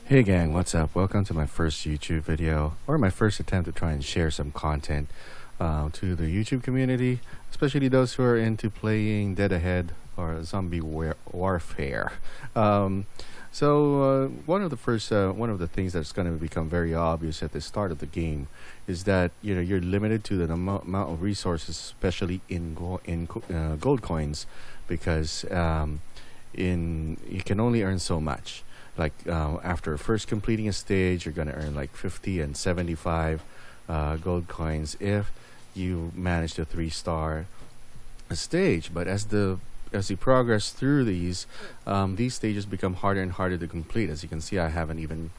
Hey gang, what's up? Welcome to my first YouTube video, or my first attempt to try and share some content to the YouTube community, especially those who are into playing Dead Ahead or Warfare. One of the things that's going to become very obvious at the start of the game is that you're limited to the amount of resources, especially in gold coins, because you can only earn so much. Like after first completing a stage, you're going to earn like 50 and 75 gold coins if you manage to 3-star a stage. But as you progress through these stages become harder and harder to complete. As you can see, I haven't even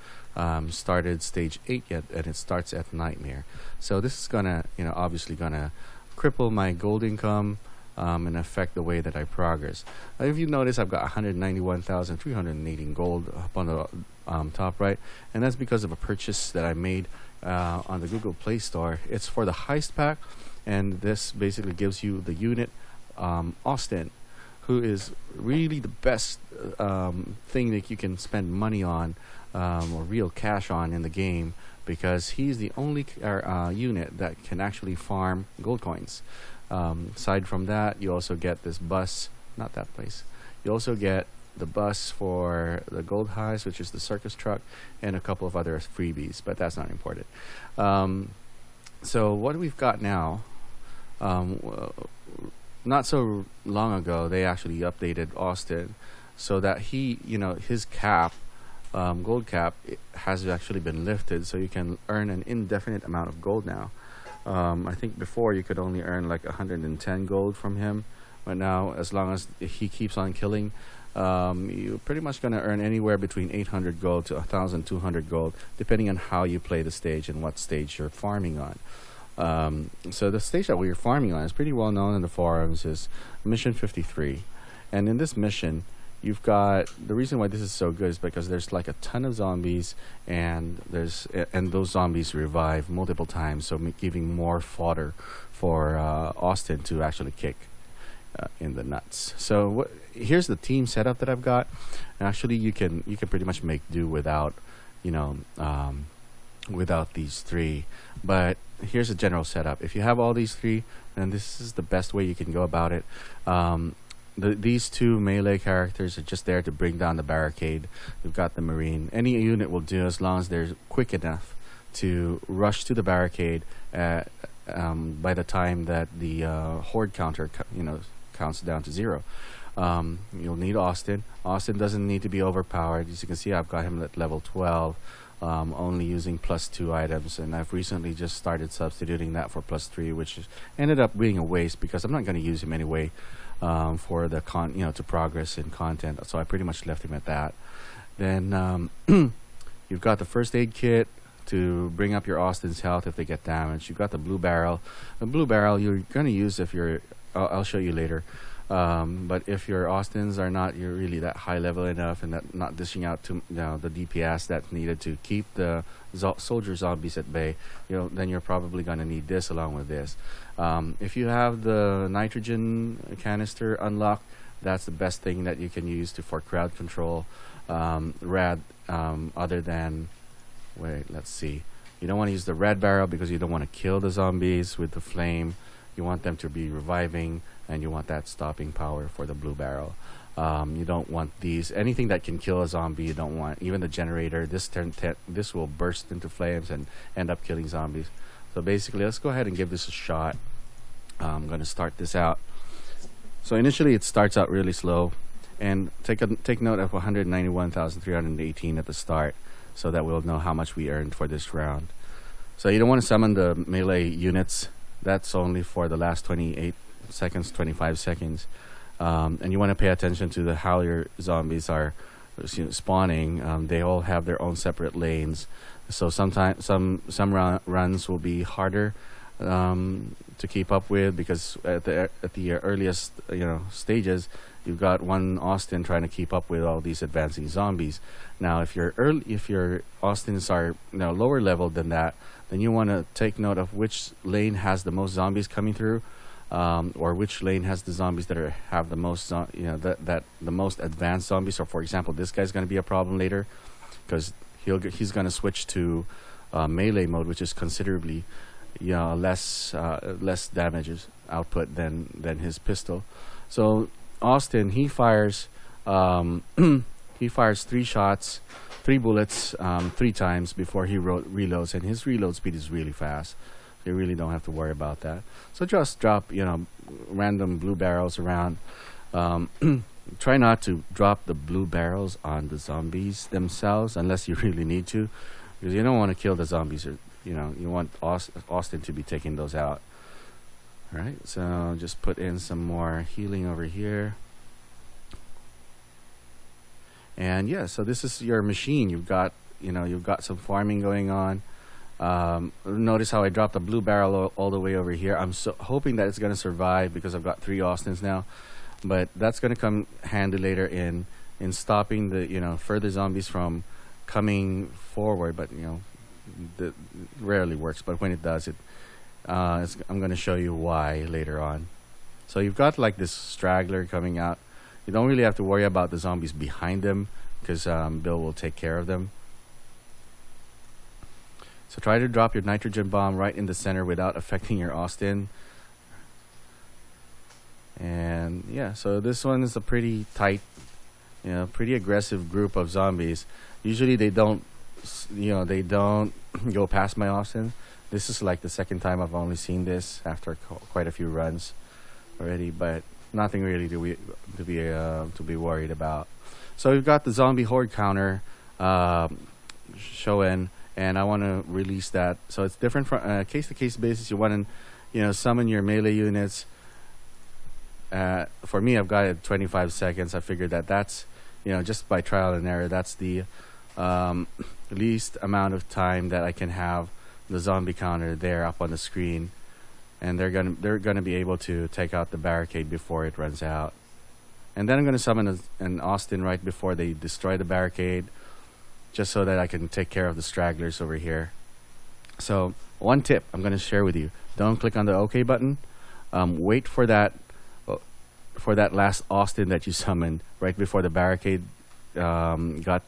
started stage 8 yet, and it starts at Nightmare. So this is gonna obviously gonna cripple my gold income and affect the way that I progress. If you notice, I've got 191,318 gold up on the top right, and that's because of a purchase that I made on the Google Play Store. It's for the heist pack, and this basically gives you the unit Austin, who is really the best thing that you can spend money on or real cash on in the game, because he's the only unit that can actually farm gold coins. Aside from that, you also get this bus, not that place. You also get the bus for the gold heist, which is the circus truck, and a couple of other freebies, but that's not important. So what we've got now, not so long ago, they actually updated Austin so that his cap, gold cap, has actually been lifted, so you can earn an indefinite amount of gold now. I think before you could only earn like 110 gold from him, but now, as long as he keeps on killing, you're pretty much going to earn anywhere between 800 gold to 1,200 gold, depending on how you play the stage and what stage you're farming on. So the stage that we're farming on is pretty well known in the forums, is Mission 53. And in this mission, you've got, the reason why this is so good is because there's like a ton of zombies, and those zombies revive multiple times, so giving more fodder for Austin to actually kick in the nuts. So here's the team setup that I've got. And actually, you can pretty much make do without without these three, but here's a general setup. If you have all these three, then this is the best way you can go about it. These two melee characters are just there to bring down the barricade. We've got the Marine. Any unit will do, as long as they're quick enough to rush to the barricade by the time that the horde counter counts down to 0. You'll need Austin. Austin doesn't need to be overpowered. As you can see, I've got him at level 12, only using +2 items, and I've recently just started substituting that for +3, which ended up being a waste because I'm not going to use him anyway. For the to progress in content, so I pretty much left him at that. Then you've got the first aid kit to bring up your Austin's health if they get damaged. You've got the blue barrel. The blue barrel you're going to use if you're, I'll show you later. But if your Austins are not really that high level enough, and that not dishing out to the DPS that's needed to keep the soldier zombies at bay, then you're probably going to need this along with this. If you have the nitrogen canister unlocked, that's the best thing that you can use for crowd control. Other than, let's see, you don't want to use the red barrel because you don't want to kill the zombies with the flame. You want them to be reviving, and you want that stopping power for the blue barrel. You don't want anything that can kill a zombie. You don't want even the generator. This will burst into flames and end up killing zombies. So basically, let's go ahead and give this a shot. I'm going to start this out. So initially, it starts out really slow, and take note of 191,318 at the start, so that we'll know how much we earned for this round. So you don't want to summon the melee units. That's only for the last 28 seconds, 25 seconds. And you want to pay attention to how your zombies are spawning. They all have their own separate lanes. So sometimes some runs will be harder to keep up with, because at the earliest stages, you've got one Austin trying to keep up with all these advancing zombies. Now, if your Austins are lower level than that, then you want to take note of which lane has the most zombies coming through, or which lane has the zombies that have the most the most advanced zombies. So, for example, this guy's going to be a problem later because he's gonna switch to melee mode, which is considerably less damages output than his pistol. So Austin, he fires he fires 3 shots, 3 bullets 3 times before he reloads, and his reload speed is really fast. You really don't have to worry about that. So just drop random blue barrels around. Try not to drop the blue barrels on the zombies themselves unless you really need to, because you don't want to kill the zombies, or you want Austin to be taking those out. All right, so just put in some more healing over here. And yeah, so this is your machine. You've got some farming going on. Notice how I dropped the blue barrel all the way over here. I'm so hoping that it's going to survive because I've got 3 Austins now, but that's going to come handy later in stopping the further zombies from coming forward. But it rarely works, but when it does, I'm going to show you why later on. So you've got like this straggler coming out. You don't really have to worry about the zombies behind them because Bill will take care of them. So try to drop your nitrogen bomb right in the center without affecting your Austin. And yeah, so this one is a pretty tight, pretty aggressive group of zombies. Usually they don't go past my Austin. This is like the second time I've only seen this after quite a few runs already, but nothing really to be worried about. So we've got the zombie horde counter showing, and I want to release that. So it's different from case-to-case basis. You want to summon your melee units. For me, I've got it 25 seconds. I figured that's just by trial and error, that's the least amount of time that I can have the zombie counter there up on the screen, and they're gonna be able to take out the barricade before it runs out. And then I'm gonna summon an Austin right before they destroy the barricade, just so that I can take care of the stragglers over here. So one tip I'm gonna share with you: don't click on the OK button. Wait for that last Austin that you summoned right before the barricade got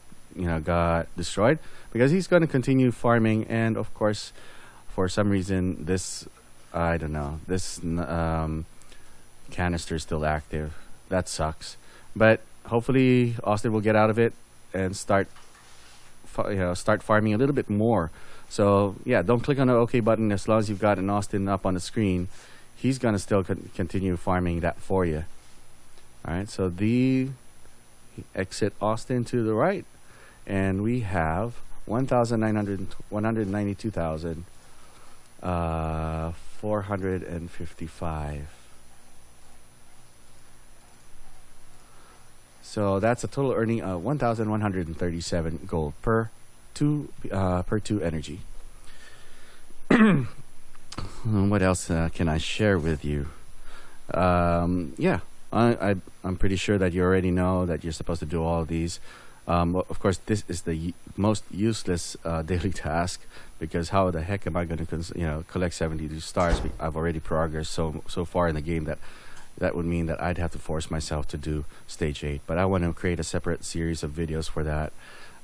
destroyed, because he's going to continue farming. And of course, for some reason, this canister is still active. That sucks, but hopefully Austin will get out of it and start farming a little bit more. So yeah, don't click on the OK button. As long as you've got an Austin up on the screen, he's going to still continue farming that for you. All right, so the exit Austin to the right, and we have 192,455. So that's a total earning of 1,137 gold per 2 energy. What else can I share with you? Yeah, I'm pretty sure that you already know that you're supposed to do all of these. Well, of course, this is the most useless daily task, because how the heck am I going to collect 72 stars? I've already progressed so far in the game that would mean that I'd have to force myself to do stage 8. But I want to create a separate series of videos for that,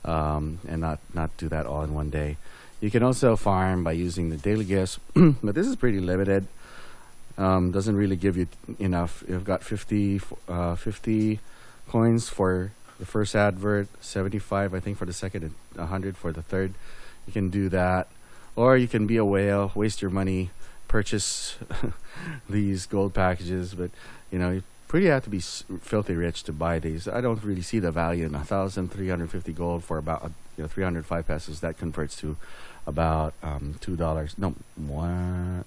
and not do that all in one day. You can also farm by using the daily gifts, but this is pretty limited. Doesn't really give you enough. You've got 50 coins for the first advert, 75 I think for the second, and 100 for the third. You can do that, or you can be a whale, waste your money, purchase these gold packages. But you pretty have to be filthy rich to buy these. I don't really see the value in 1,350 gold for about 305 pesos. That converts to about $2. No, one,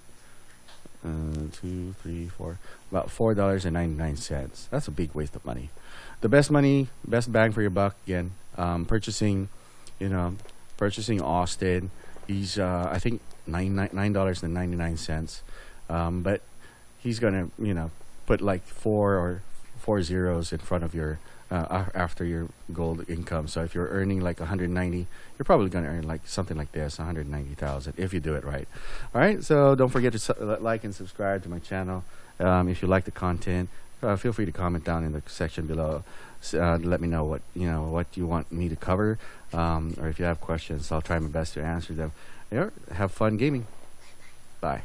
2, 3, 4, about $4.99. That's a big waste of money. The best bang for your buck, again, purchasing Austin. He's I think $9.99. But he's gonna put like 4 zeros in front of your after your gold income. So if you're earning like 190, you're probably gonna earn like something like this, 190,000, if you do it right. All right, so don't forget to like and subscribe to my channel if you like the content. feel free to comment down in the section below. Let me know what what you want me to cover, or if you have questions, I'll try my best to answer them. Have fun gaming. Bye.